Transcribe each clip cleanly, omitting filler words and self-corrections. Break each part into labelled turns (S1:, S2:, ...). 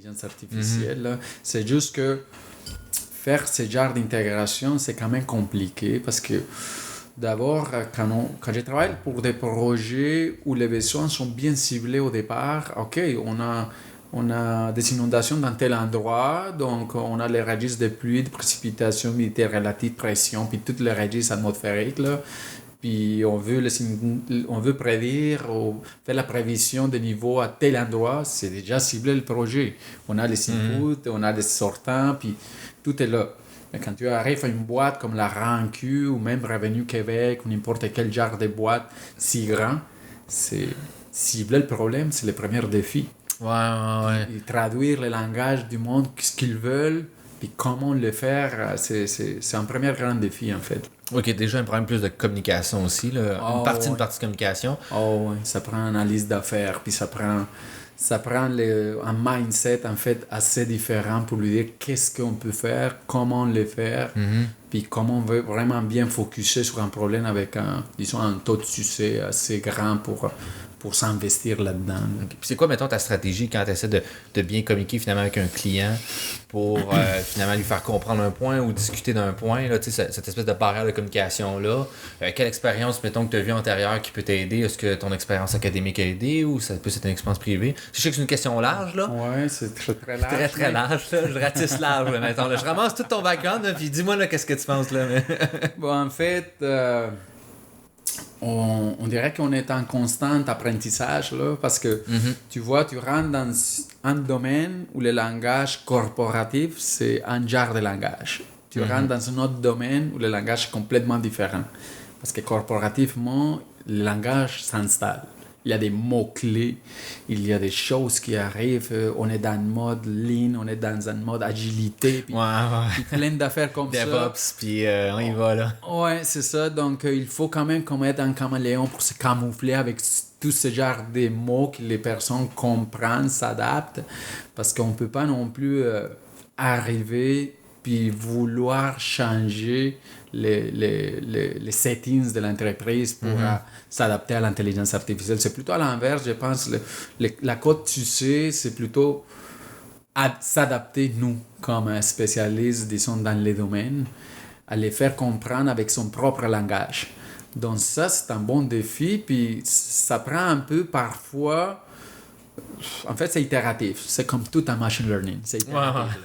S1: L'intelligence artificielle, là, c'est juste que faire ce genre d'intégration, c'est quand même compliqué parce que d'abord, quand je travaille pour des projets où les besoins sont bien ciblés au départ, OK, on a des inondations dans tel endroit, donc on a les registres de pluie, de précipitations, humidité relative, pression, puis tous les registres atmosphériques, là. Puis on veut prédire ou faire la prévision des niveaux à tel endroit, c'est déjà ciblé le projet. On a les inputs, on a les sortants, puis tout est là. Mais quand tu arrives à une boîte comme la RANQ ou même Revenu Québec ou n'importe quel genre de boîte si grand, c'est cibler le problème, c'est le premier défi.
S2: Ouais.
S1: Et traduire le langage du monde, ce qu'ils veulent, puis comment le faire, c'est un premier grand défi en fait.
S2: Ok, déjà un problème plus de communication aussi, là. Une partie de communication.
S1: Oh, oui, ça prend une analyse d'affaires, puis ça prend un mindset en fait assez différent pour lui dire qu'est-ce qu'on peut faire, comment le faire, puis comment on veut vraiment bien focuser sur un problème avec un taux de succès assez grand pour s'investir là-dedans.
S2: Okay. Puis c'est quoi, mettons, ta stratégie quand tu essaies de bien communiquer finalement avec un client pour finalement lui faire comprendre un point ou discuter d'un point, là, cette espèce de barrière de communication-là? Quelle expérience, mettons, que tu as vue antérieure qui peut t'aider? Est-ce que ton expérience académique a aidé ou ça peut être une expérience privée? Je sais que c'est une question large, là.
S1: Oui, c'est très large.
S2: Très large, là. Je ratisse large, là, mettons. Là. Je ramasse tout ton background, là, puis dis-moi, là, qu'est-ce que tu penses, là. Mais...
S1: Bon, en fait... On dirait qu'on est en constant apprentissage, là, parce que tu vois, tu rentres dans un domaine où le langage corporatif, c'est un genre de langage. Tu rentres dans un autre domaine où le langage est complètement différent. Parce que corporativement, le langage s'installe. Il y a des mots-clés, il y a des choses qui arrivent, on est dans le mode lean, on est dans un mode agilité, puis plein d'affaires comme ça.
S2: DevOps, puis on y va, là.
S1: Ouais, c'est ça, donc il faut quand même qu'on mette un caméléon pour se camoufler avec tout ce genre de mots que les personnes comprennent, s'adaptent, parce qu'on ne peut pas non plus arriver puis vouloir changer les settings de l'entreprise pour s'adapter à l'intelligence artificielle. C'est plutôt à l'inverse, je pense. La cote, tu sais, c'est plutôt s'adapter, nous, comme spécialistes, disons, dans les domaines, à les faire comprendre avec son propre langage. Donc ça, c'est un bon défi, puis ça prend un peu parfois... En fait, c'est itératif. C'est comme tout en machine learning. C'est itératif.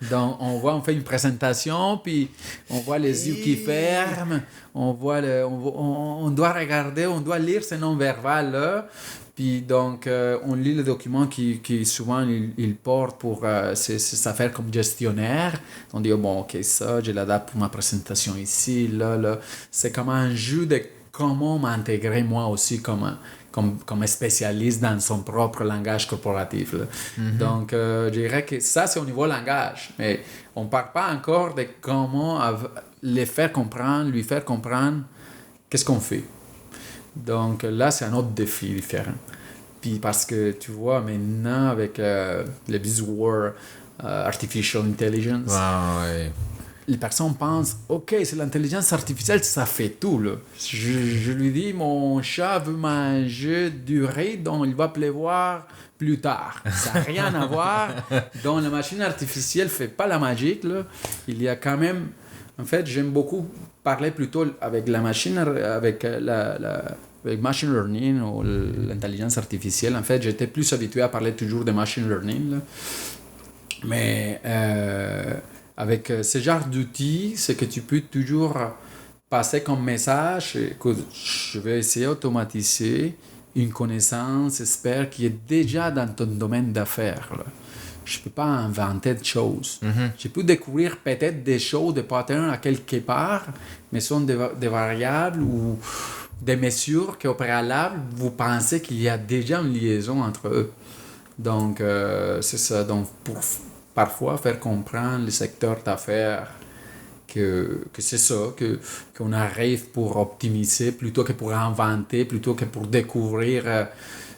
S1: Donc, on fait une présentation, puis on voit les yeux qui ferment, on doit regarder, on doit lire ce non-verbal là. Puis donc, on lit le document qui souvent il porte pour ces affaires comme gestionnaire. On dit, bon, ok, ça, je l'adapte pour ma présentation ici, là. C'est comme un jeu de comment m'intégrer moi aussi comme spécialiste dans son propre langage corporatif. Donc, je dirais que ça, c'est au niveau langage. Mais on ne parle pas encore de comment lui faire comprendre qu'est-ce qu'on fait. Donc, là, c'est un autre défi différent. Puis parce que, tu vois, maintenant, avec le buzzword Artificial Intelligence, les personnes pensent, OK, c'est l'intelligence artificielle, ça fait tout. Là. Je lui dis, mon chat veut manger du riz, donc il va pleuvoir plus tard. Ça n'a rien à voir. Donc la machine artificielle ne fait pas la magie. Là. Il y a quand même... En fait, j'aime beaucoup parler plutôt avec la machine, avec machine learning ou l'intelligence artificielle. En fait, j'étais plus habitué à parler toujours de machine learning. Là. Mais... avec ce genre d'outils, c'est que tu peux toujours passer comme message que je vais essayer d'automatiser une connaissance expert qui est déjà dans ton domaine d'affaires. Là. Je ne peux pas inventer de choses. Je peux découvrir peut-être des choses, des patterns à quelque part, mais ce sont des variables ou des mesures qu'au préalable, vous pensez qu'il y a déjà une liaison entre eux. Donc, c'est ça. Donc, pour parfois faire comprendre le secteur d'affaires que c'est ça, qu'on arrive pour optimiser plutôt que pour inventer, plutôt que pour découvrir,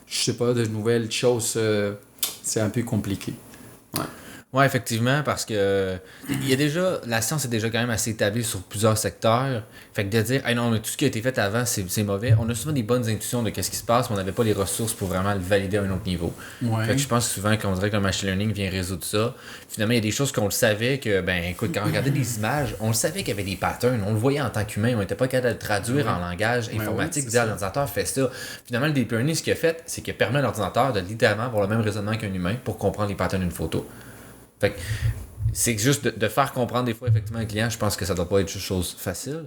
S1: je sais pas, de nouvelles choses, c'est un peu compliqué. Ouais.
S2: Ouais, effectivement, parce que il y a déjà, la science est déjà quand même assez établie sur plusieurs secteurs. Fait que de dire, hey non, mais tout ce qui a été fait avant, c'est mauvais. On a souvent des bonnes intuitions de qu'est-ce qui se passe, mais on n'avait pas les ressources pour vraiment le valider à un autre niveau.
S1: Ouais.
S2: Fait que je pense souvent qu'on dirait que le machine learning vient résoudre ça. Finalement, il y a des choses qu'on le savait que, ben, écoute, quand on regardait des images, on le savait qu'il y avait des patterns, on le voyait en tant qu'humain, on n'était pas capable de le traduire en langage informatique, dire l'ordinateur fait ça. Finalement, le deep learning, ce qu'il a fait, c'est qu'il permet à l'ordinateur de littéralement avoir le même raisonnement qu'un humain pour comprendre les patterns d'une photo. Fait que c'est juste de faire comprendre des fois effectivement un client, je pense que ça doit pas être une chose facile.